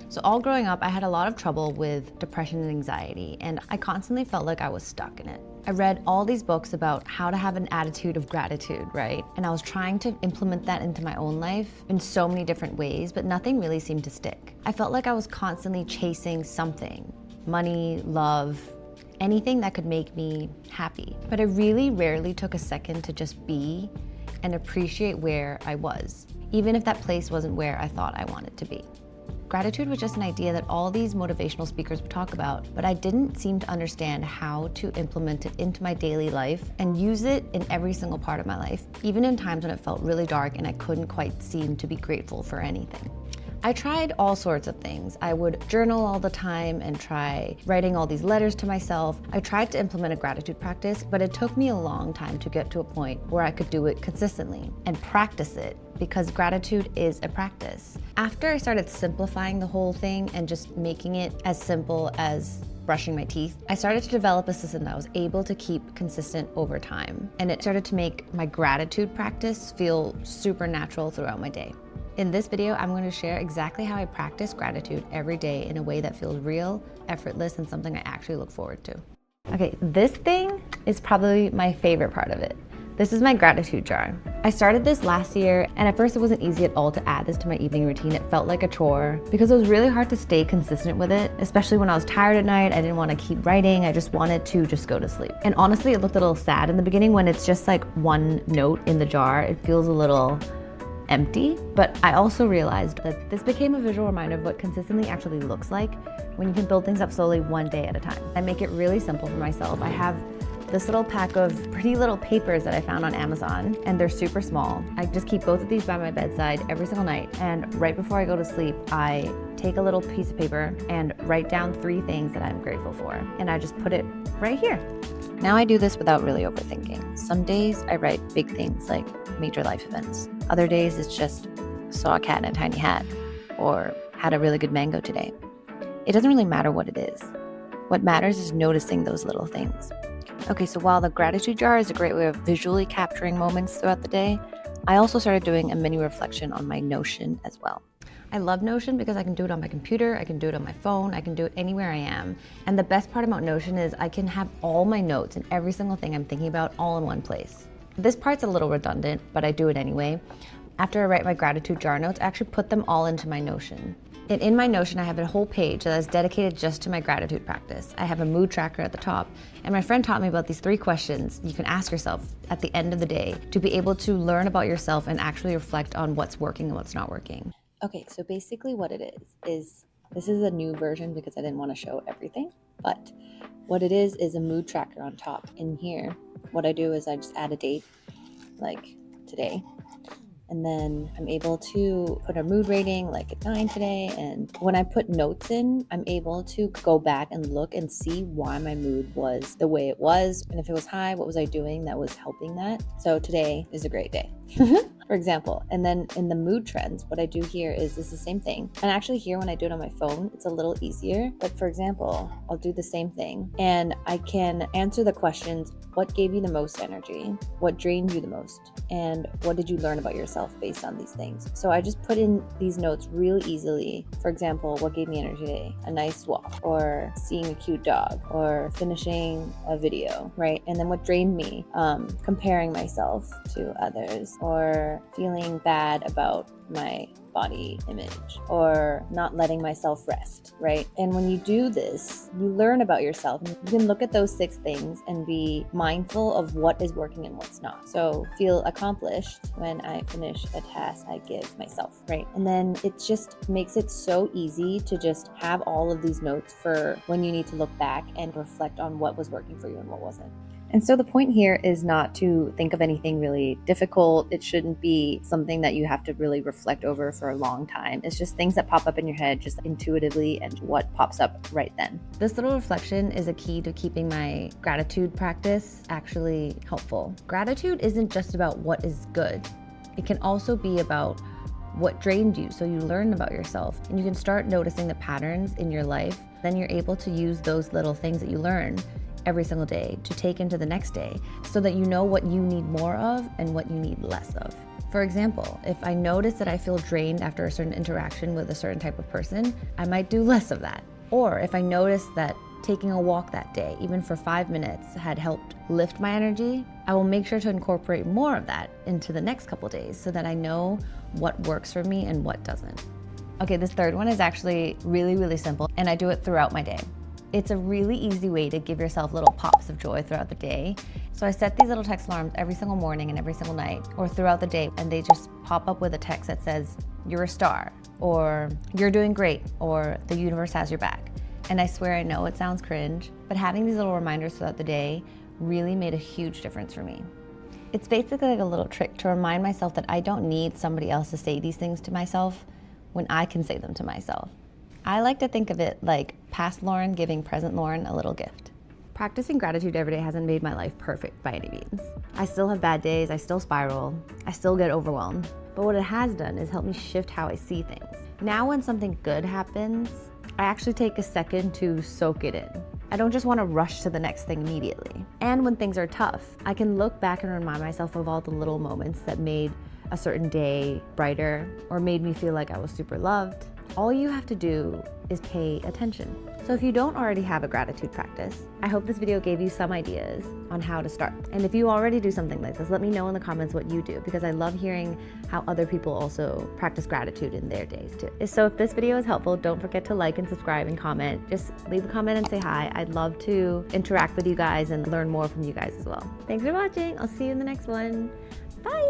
So all growing up, I had a lot of trouble with depression and anxiety, and I constantly felt like I was stuck in it. I read all these books about how to have an attitude of gratitude, right? And I was trying to implement that into my own life in so many different ways, but nothing really seemed to stick. I felt like I was constantly chasing something, money, love, anything that could make me happy. But I really rarely took a second to just be and appreciate where I was, even if that place wasn't where I thought I wanted to be. Gratitude was just an idea that all these motivational speakers would talk about, but I didn't seem to understand how to implement it into my daily life and use it in every single part of my life, even in times when it felt really dark and I couldn't quite seem to be grateful for anything. I tried all sorts of things. I would journal all the time and try writing all these letters to myself. I tried to implement a gratitude practice, but it took me a long time to get to a point where I could do it consistently and practice it, because gratitude is a practice. After I started simplifying the whole thing and just making it as simple as brushing my teeth, I started to develop a system that I was able to keep consistent over time. And it started to make my gratitude practice feel super natural throughout my day. In this video, I'm going to share exactly how I practice gratitude every day in a way that feels real, effortless, and something I actually look forward to. Okay, this thing is probably my favorite part of it. This is my gratitude jar. I started this last year, and at first it wasn't easy at all to add this to my evening routine. It felt like a chore because it was really hard to stay consistent with it, especially when I was tired at night. I didn't want to keep writing. I just wanted to just go to sleep. And honestly, it looked a little sad in the beginning when it's just like one note in the jar. It feels a little empty, but I also realized that this became a visual reminder of what consistently actually looks like when you can build things up slowly one day at a time. I make it really simple for myself. I have this little pack of pretty little papers that I found on Amazon, and they're super small. I just keep both of these by my bedside every single night, and right before I go to sleep, I take a little piece of paper and write down 3 things that I'm grateful for, and I just put it right here. Now I do this without really overthinking. Some days I write big things like major life events. Other days it's just saw a cat in a tiny hat or had a really good mango today. It doesn't really matter what it is. What matters is noticing those little things. Okay, so while the gratitude jar is a great way of visually capturing moments throughout the day, I also started doing a mini reflection on my Notion as well. I love Notion because I can do it on my computer, I can do it on my phone, I can do it anywhere I am. And the best part about Notion is I can have all my notes and every single thing I'm thinking about all in one place. This part's a little redundant, but I do it anyway. After I write my gratitude jar notes, I actually put them all into my Notion. And in my Notion, I have a whole page that is dedicated just to my gratitude practice. I have a mood tracker at the top, and my friend taught me about these 3 questions you can ask yourself at the end of the day to be able to learn about yourself and actually reflect on what's working and what's not working. Okay, so basically what it is this is a new version because I didn't want to show everything, but what it is a mood tracker on top. In here, what I do is I just add a date, like today, and then I'm able to put a mood rating like at 9 today. And when I put notes in, I'm able to go back and look and see why my mood was the way it was. And if it was high, what was I doing that was helping that? So today is a great day, for example. And then in the mood trends, what I do here is the same thing. And actually here, when I do it on my phone, it's a little easier. But for example, I'll do the same thing and I can answer the questions: what gave you the most energy? What drained you the most? And what did you learn about yourself based on these things? So I just put in these notes really easily. For example, what gave me energy today? A nice walk, or seeing a cute dog, or finishing a video, right? And then what drained me? Comparing myself to others, or feeling bad about my body image, or not letting myself rest, right? And when you do this, you learn about yourself. You can look at those 6 things and be mindful of what is working and what's not. So feel accomplished when I finish a task I give myself, right? And then it just makes it so easy to just have all of these notes for when you need to look back and reflect on what was working for you and what wasn't. And so the point here is not to think of anything really difficult. It shouldn't be something that you have to really reflect over for a long time. It's just things that pop up in your head just intuitively and what pops up right then. This little reflection is a key to keeping my gratitude practice actually helpful. Gratitude isn't just about what is good. It can also be about what drained you, so you learn about yourself and you can start noticing the patterns in your life. Then you're able to use those little things that you learn every single day to take into the next day so that you know what you need more of and what you need less of. For example, if I notice that I feel drained after a certain interaction with a certain type of person, I might do less of that. Or if I notice that taking a walk that day, even for 5 minutes, had helped lift my energy, I will make sure to incorporate more of that into the next couple days so that I know what works for me and what doesn't. Okay, this third one is actually really, really simple, and I do it throughout my day. It's a really easy way to give yourself little pops of joy throughout the day. So I set these little text alarms every single morning and every single night, or throughout the day, and they just pop up with a text that says, "You're a star," or "You're doing great," or "The universe has your back." And I swear, I know it sounds cringe, but having these little reminders throughout the day really made a huge difference for me. It's basically like a little trick to remind myself that I don't need somebody else to say these things to myself when I can say them to myself. I like to think of it like past Lauren giving present Lauren a little gift. Practicing gratitude every day hasn't made my life perfect by any means. I still have bad days, I still spiral, I still get overwhelmed. But what it has done is help me shift how I see things. Now when something good happens, I actually take a second to soak it in. I don't just want to rush to the next thing immediately. And when things are tough, I can look back and remind myself of all the little moments that made a certain day brighter or made me feel like I was super loved. All you have to do is pay attention. So if you don't already have a gratitude practice, I hope this video gave you some ideas on how to start. And if you already do something like this, let me know in the comments what you do, because I love hearing how other people also practice gratitude in their days too. So if this video is helpful, don't forget to like and subscribe and comment. Just leave a comment and say hi. I'd love to interact with you guys and learn more from you guys as well. Thanks for watching. I'll see you in the next one. Bye.